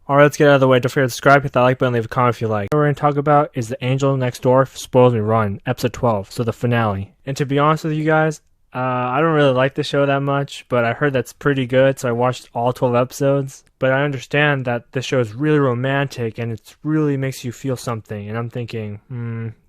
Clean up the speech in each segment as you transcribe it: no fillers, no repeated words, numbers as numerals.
Alright, let's get out of the way. Don't forget to subscribe, hit that like button, leave a comment if you like. What we're going to talk about is The Angel Next Door Spoils Me Run, episode 12, so the finale. And to be honest with you guys, I don't really like the show that much, but I heard that's pretty good, so I watched all 12 episodes. But I understand that this show is really romantic and it really makes you feel something. And I'm thinking,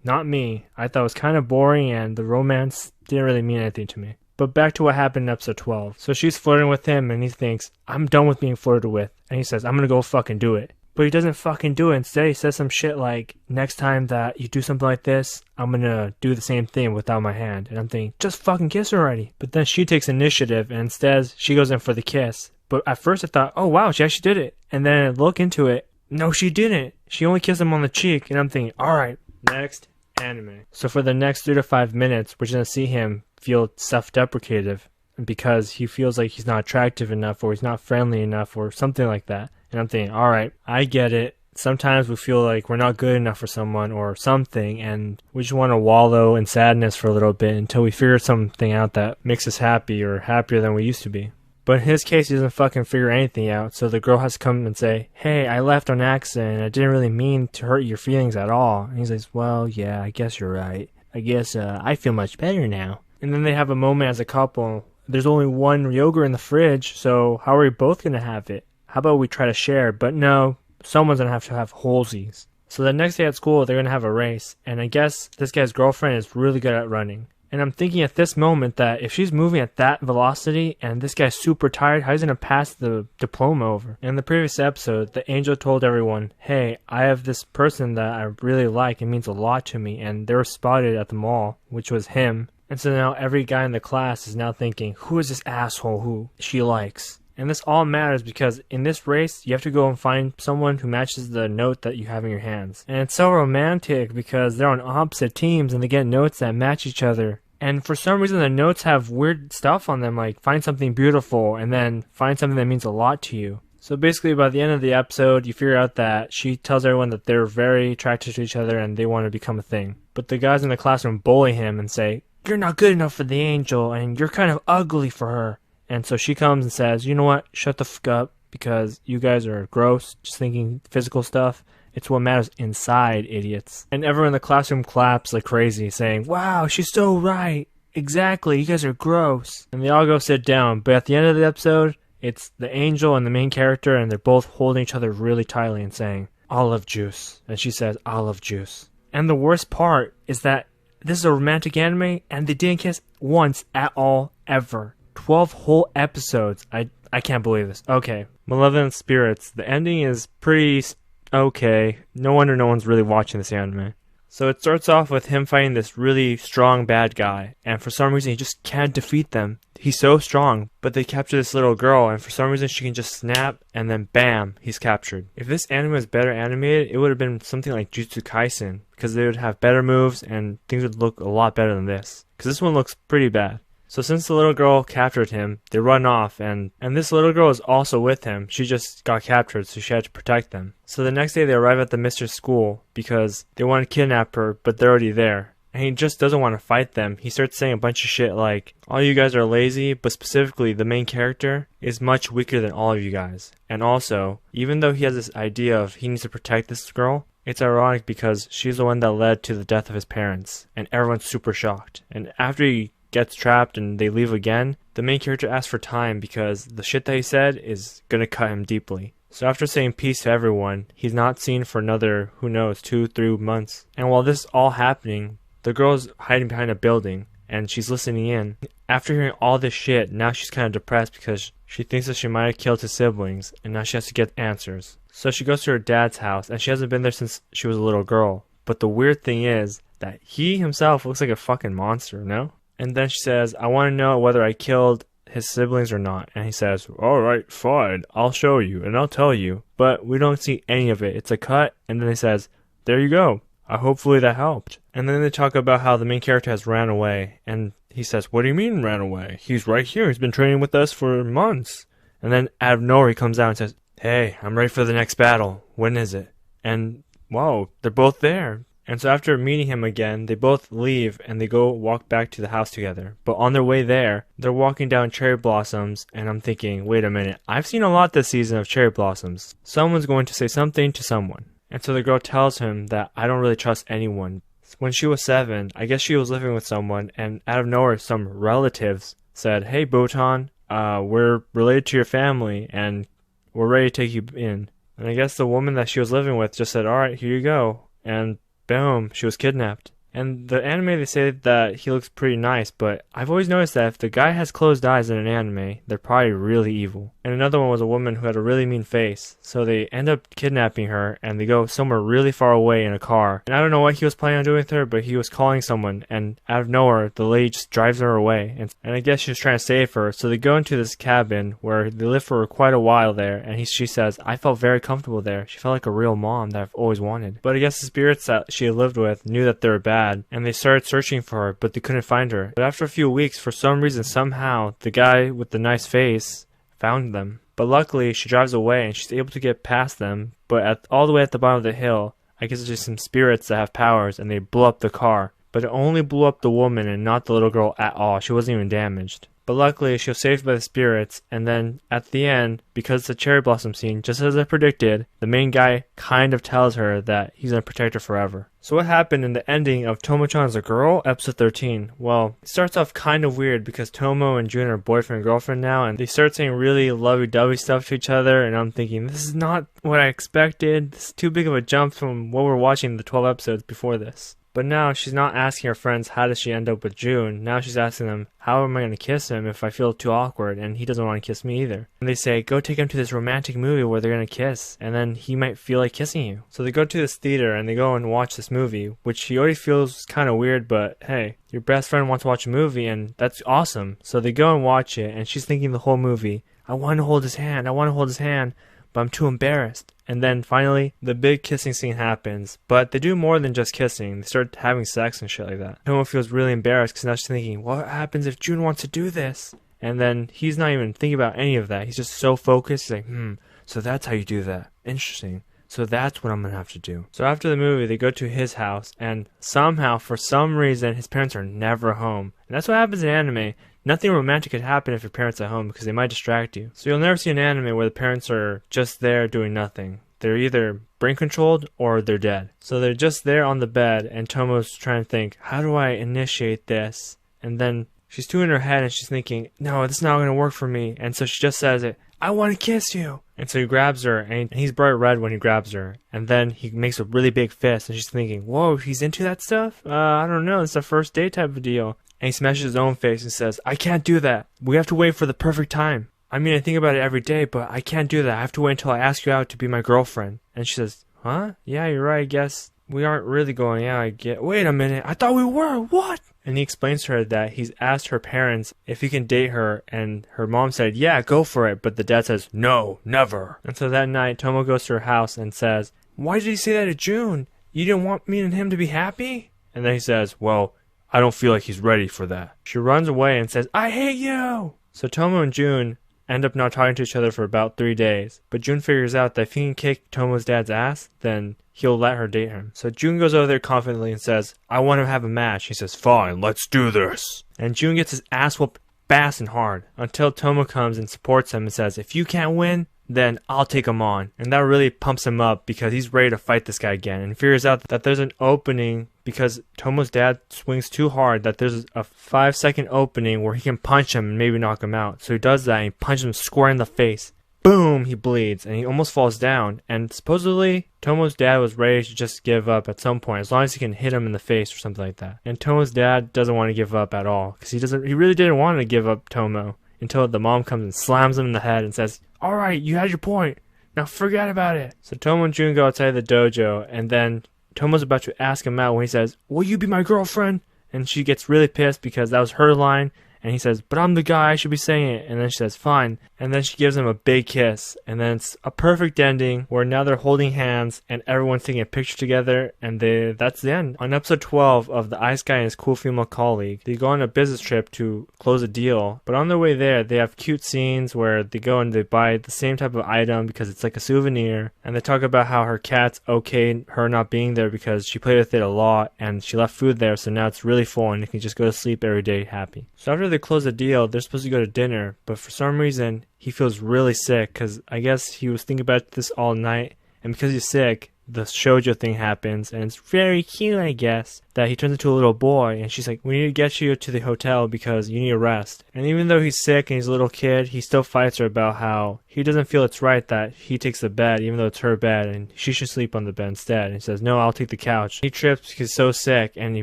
not me. I thought it was kind of boring and the romance didn't really mean anything to me. But back to what happened in episode 12. So she's flirting with him and he thinks, I'm done with being flirted with. And he says, I'm gonna go fucking do it. But he doesn't fucking do it. Instead, he says some shit like, next time that you do something like this, I'm gonna do the same thing without my hand. And I'm thinking, just fucking kiss her already. But then she takes initiative and instead she goes in for the kiss. But at first I thought, oh wow, she actually did it. And then I look into it, no she didn't. She only kissed him on the cheek. And I'm thinking, alright, next anime. So for the next 3 to 5 minutes, we're gonna see him feel self-deprecative because he feels like he's not attractive enough or he's not friendly enough or something like that. And I'm thinking, alright, I get it. Sometimes we feel like we're not good enough for someone or something and we just want to wallow in sadness for a little bit until we figure something out that makes us happy or happier than we used to be. But in his case, he doesn't fucking figure anything out, so the girl has to come and say, hey, I left on accident, I didn't really mean to hurt your feelings at all. And he says, well, yeah, I guess you're right. I guess I feel much better now. And then they have a moment as a couple. There's only one yogurt in the fridge, so how are we both going to have it? How about we try to share? But no, someone's going to have holesies. So the next day at school, they're going to have a race. And I guess this guy's girlfriend is really good at running. And I'm thinking at this moment that if she's moving at that velocity and this guy's super tired, how he's going to pass the diploma over? In the previous episode, the angel told everyone, hey, I have this person that I really like. It means a lot to me. And they were spotted at the mall, which was him. And so now every guy in the class is now thinking, who is this asshole who she likes? And this all matters because in this race, you have to go and find someone who matches the note that you have in your hands. And it's so romantic because they're on opposite teams and they get notes that match each other. And for some reason, the notes have weird stuff on them, like find something beautiful and then find something that means a lot to you. So basically, by the end of the episode, you figure out that she tells everyone that they're very attracted to each other and they want to become a thing. But the guys in the classroom bully him and say, you're not good enough for the angel and you're kind of ugly for her. And so she comes and says, you know what, shut the fuck up because you guys are gross, just thinking physical stuff. It's what matters inside, idiots. And everyone in the classroom claps like crazy, saying, wow, she's so right. Exactly, you guys are gross. And they all go sit down. But at the end of the episode, it's the angel and the main character, and they're both holding each other really tightly and saying, olive juice. And she says, olive juice. And the worst part is that this is a romantic anime, and they didn't kiss once at all, ever. 12 whole episodes. I can't believe this. Okay. Malevolent Spirits. The ending is pretty okay. No wonder no one's really watching this anime. So it starts off with him fighting this really strong bad guy, and for some reason he just can't defeat them. He's so strong, but they capture this little girl, and for some reason she can just snap, and then bam, he's captured. If this anime was better animated, it would have been something like Jujutsu Kaisen, because they would have better moves, and things would look a lot better than this. Because this one looks pretty bad. So since the little girl captured him, they run off, and this little girl is also with him. She just got captured, so she had to protect them. So the next day they arrive at the mistress' school because they want to kidnap her, but they're already there. And he just doesn't want to fight them. He starts saying a bunch of shit like, all you guys are lazy, but specifically the main character is much weaker than all of you guys. And also, even though he has this idea of he needs to protect this girl, it's ironic because she's the one that led to the death of his parents, and everyone's super shocked. And after he gets trapped and they leave again, the main character asks for time because the shit that he said is gonna cut him deeply. So after saying peace to everyone, he's not seen for another, who knows, 2-3 months. And while this is all happening, the girl's hiding behind a building and she's listening in. After hearing all this shit, now she's kind of depressed because she thinks that she might have killed his siblings and now she has to get answers. So she goes to her dad's house and she hasn't been there since she was a little girl. But the weird thing is that he himself looks like a fucking monster, no? And then she says, I want to know whether I killed his siblings or not. And he says, alright, fine, I'll show you and I'll tell you. But we don't see any of it. It's a cut. And then he says, there you go. Hopefully that helped. And then they talk about how the main character has ran away. And he says, what do you mean ran away? He's right here. He's been training with us for months. And then out of nowhere he comes out and says, hey, I'm ready for the next battle. When is it? And wow, they're both there. And so after meeting him again, they both leave and they go walk back to the house together. But on their way there, they're walking down cherry blossoms, and I'm thinking, wait a minute, I've seen a lot this season of cherry blossoms. Someone's going to say something to someone. And so the girl tells him that I don't really trust anyone. When she was 7, I guess she was living with someone, and out of nowhere, some relatives said, hey, Botan, we're related to your family, and we're ready to take you in. And I guess the woman that she was living with just said, alright, here you go. And boom, she was kidnapped. And the anime, they say that he looks pretty nice, but I've always noticed that if the guy has closed eyes in an anime, they're probably really evil. And another one was a woman who had a really mean face, so they end up kidnapping her, and they go somewhere really far away in a car. And I don't know what he was planning on doing with her, but he was calling someone, and out of nowhere, the lady just drives her away. And I guess she was trying to save her, so they go into this cabin where they live for quite a while there, and she says, I felt very comfortable there. She felt like a real mom that I've always wanted. But I guess the spirits that she had lived with knew that they were bad, and they started searching for her, but they couldn't find her. But after a few weeks, for some reason, somehow, the guy with the nice face found them. But luckily, she drives away and she's able to get past them, but all the way at the bottom of the hill, I guess there's just some spirits that have powers, and they blow up the car. But it only blew up the woman and not the little girl at all. She wasn't even damaged. But luckily, she was saved by the spirits, and then at the end, because it's a cherry blossom scene, just as I predicted, the main guy kind of tells her that he's going to protect her forever. So what happened in the ending of Tomo-chan's a Girl, episode 13? Well, it starts off kind of weird because Tomo and Jun are boyfriend and girlfriend now, and they start saying really lovey-dovey stuff to each other, and I'm thinking, this is not what I expected. This is too big of a jump from what we're watching the 12 episodes before this. But now she's not asking her friends how does she end up with June. Now she's asking them, how am I going to kiss him if I feel too awkward and he doesn't want to kiss me either? And they say, go take him to this romantic movie where they're going to kiss and then he might feel like kissing you. So they go to this theater and they go and watch this movie, which he already feels kind of weird, but hey, your best friend wants to watch a movie and that's awesome. So they go and watch it and she's thinking the whole movie, I want to hold his hand, I want to hold his hand, but I'm too embarrassed. And then finally, the big kissing scene happens. But they do more than just kissing. They start having sex and shit like that. Tomo feels really embarrassed because now she's thinking, what happens if June wants to do this? And then he's not even thinking about any of that. He's just so focused. He's like, so that's how you do that. Interesting. So that's what I'm going to have to do. So after the movie, they go to his house. And somehow, for some reason, his parents are never home. And that's what happens in anime. Nothing romantic could happen if your parents are at home because they might distract you. So you'll never see an anime where the parents are just there doing nothing. They're either brain controlled or they're dead. So they're just there on the bed and Tomo's trying to think, how do I initiate this? And then she's two in her head and she's thinking, no, this is not going to work for me. And so she just says it, I want to kiss you. And so he grabs her and he's bright red when he grabs her. And then he makes a really big fist and she's thinking, whoa, he's into that stuff? I don't know, it's a first date type of deal. And he smashes his own face and says, I can't do that. We have to wait for the perfect time. I mean, I think about it every day, but I can't do that. I have to wait until I ask you out to be my girlfriend. And she says, huh? Yeah, you're right, I guess. We aren't really going out, I get. Wait a minute, I thought we were. What? And he explains to her that he's asked her parents if he can date her, and her mom said, yeah, go for it. But the dad says, no, never. And so that night, Tomo goes to her house and says, why did he say that to June? You didn't want me and him to be happy? And then he says, well, I don't feel like he's ready for that. She runs away and says, I hate you! So Tomo and June end up not talking to each other for about 3 days. But June figures out that if he can kick Tomo's dad's ass, then he'll let her date him. So June goes over there confidently and says, I want to have a match. He says, fine, let's do this. And June gets his ass whooped fast and hard until Tomo comes and supports him and says, if you can't win, then I'll take him on. And that really pumps him up because he's ready to fight this guy again and figures out that there's an opening because Tomo's dad swings too hard that there's a 5-second opening where he can punch him and maybe knock him out. So he does that and he punches him square in the face. Boom! He bleeds and he almost falls down. And supposedly Tomo's dad was ready to just give up at some point as long as he can hit him in the face or something like that. And Tomo's dad doesn't want to give up at all because he really didn't want to give up Tomo until the mom comes and slams him in the head and says, alright, you had your point. Now forget about it. So Tomo and June go outside the dojo, and then Tomo's about to ask him out when he says, will you be my girlfriend? And she gets really pissed because that was her line, and he says, but I'm the guy, I should be saying it. And then she says, fine. And then she gives him a big kiss, and then it's a perfect ending where now they're holding hands and everyone's taking a picture together, and that's the end. On episode 12 of The Ice Guy and His Cool Female Colleague, they go on a business trip to close a deal, but on their way there they have cute scenes where they go and they buy the same type of item because it's like a souvenir, and they talk about how her cat's okay her not being there because she played with it a lot and she left food there, so now it's really full and it can just go to sleep every day happy. So after they close the deal, they're supposed to go to dinner, but for some reason he feels really sick because I guess he was thinking about this all night, and because he's sick, the shoujo thing happens, and it's very cute, I guess, that he turns into a little boy, and she's like, we need to get you to the hotel because you need a rest. And even though he's sick and he's a little kid, he still fights her about how he doesn't feel it's right that he takes the bed, even though it's her bed, and she should sleep on the bed instead. And he says, no, I'll take the couch. He trips because he's so sick, and he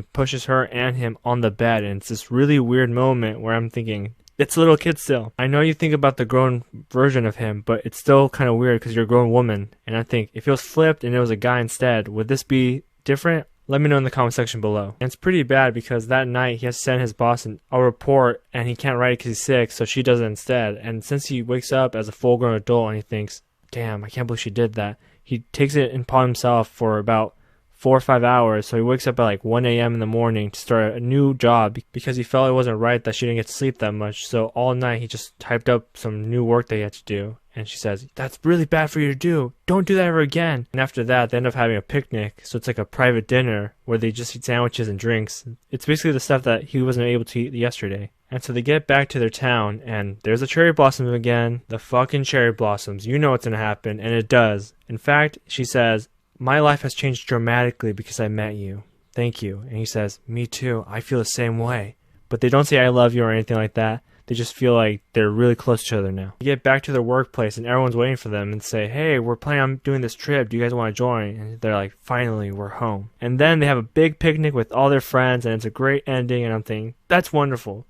pushes her and him on the bed, and it's this really weird moment where I'm thinking, it's a little kid still. I know you think about the grown version of him, but it's still kind of weird because you're a grown woman. And I think if it was flipped and it was a guy instead, would this be different? Let me know in the comment section below. And it's pretty bad because that night he has to send his boss a report and he can't write it because he's sick, so she does it instead. And since he wakes up as a full grown adult and he thinks, damn, I can't believe she did that, he takes it upon himself for about 4 or 5 hours, so he wakes up at like 1 a.m. in the morning to start a new job because he felt it wasn't right that she didn't get to sleep that much. So all night he just typed up some new work that he had to do, and she says, that's really bad for you to do, don't do that ever again. And after that they end up having a picnic, so it's like a private dinner where they just eat sandwiches and drinks. It's basically the stuff that he wasn't able to eat yesterday. And so they get back to their town, and there's a cherry blossom again. The fucking cherry blossoms, you know what's gonna happen, and it does. In fact, she says, my life has changed dramatically because I met you. Thank you. And he says, me too. I feel the same way. But they don't say I love you or anything like that. They just feel like they're really close to each other now. They get back to their workplace and everyone's waiting for them and say, hey, we're planning on doing this trip. Do you guys want to join? And they're like, finally, we're home. And then they have a big picnic with all their friends and it's a great ending, and I'm thinking, that's wonderful.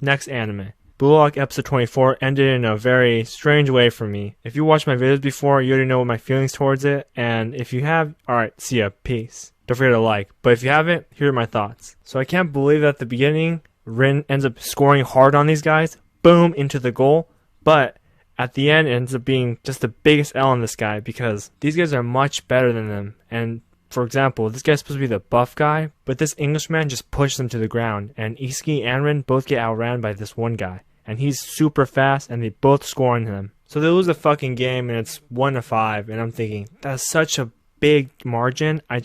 Next anime. Blue Lock episode 24 ended in a very strange way for me. If you watched my videos before, you already know what my feelings towards it, and if you have, alright, see ya, peace. Don't forget to like, but if you haven't, here are my thoughts. So I can't believe that at the beginning, Rin ends up scoring hard on these guys, boom, into the goal, but at the end it ends up being just the biggest L on this guy because these guys are much better than them, and for example, this guy's supposed to be the buff guy, but this Englishman just pushes him to the ground, and Iski and Rin both get outran by this one guy. And he's super fast, and they both score on him. So they lose the fucking game, and it's 1-5, and I'm thinking, that's such a big margin, I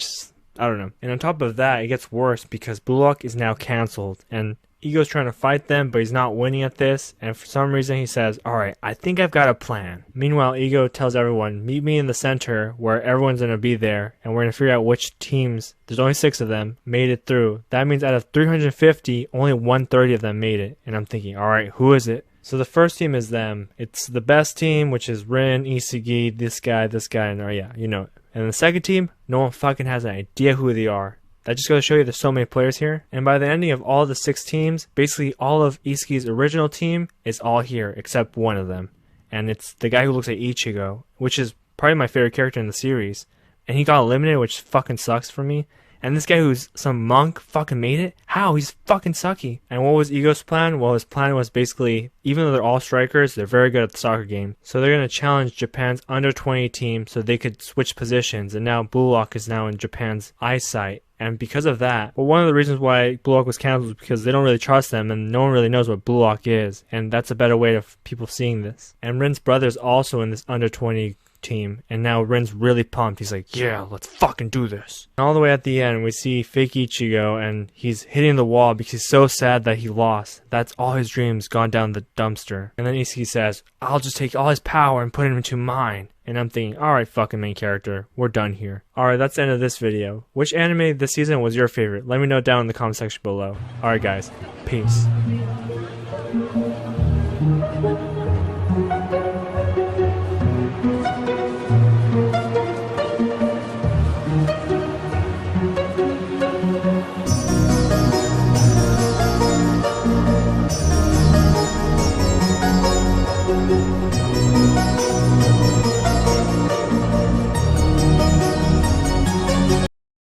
don't know. And on top of that, it gets worse because Blue Lock is now cancelled, and Ego's trying to fight them, but he's not winning at this, and for some reason he says, alright, I think I've got a plan. Meanwhile, Ego tells everyone, meet me in the center where everyone's gonna be there, and we're gonna figure out which teams, there's only 6 of them, made it through. That means out of 350, only 130 of them made it. And I'm thinking, alright, who is it? So the first team is them. It's the best team, which is Rin, Isagi, this guy, and yeah, you know it. And the second team, no one fucking has an idea who they are. That just goes to show you there's so many players here. And by the ending of all the 6 teams, basically all of Iski's original team is all here except one of them. And it's the guy who looks like Ichigo, which is probably my favorite character in the series. And he got eliminated, which fucking sucks for me. And this guy who's some monk fucking made it? How? He's fucking sucky. And what was Ego's plan? Well, his plan was basically, even though they're all strikers, they're very good at the soccer game. So they're going to challenge Japan's under 20 team so they could switch positions. And now Blue Lock is now in Japan's eyesight. And because of that, well, one of the reasons why Blue Lock was cancelled is because they don't really trust them and no one really knows what Blue Lock is. And that's a better way of people seeing this. And Rin's brother is also in this under 20 team, and now Rin's really pumped. He's like, yeah, let's fucking do this. And all the way at the end, we see fake Ichigo, and he's hitting the wall because he's so sad that he lost. That's all his dreams gone down the dumpster. And then Iski says, I'll just take all his power and put it into mine. And I'm thinking, alright, fucking main character, we're done here. Alright, that's the end of this video. Which anime this season was your favorite? Let me know down in the comment section below. Alright guys, peace.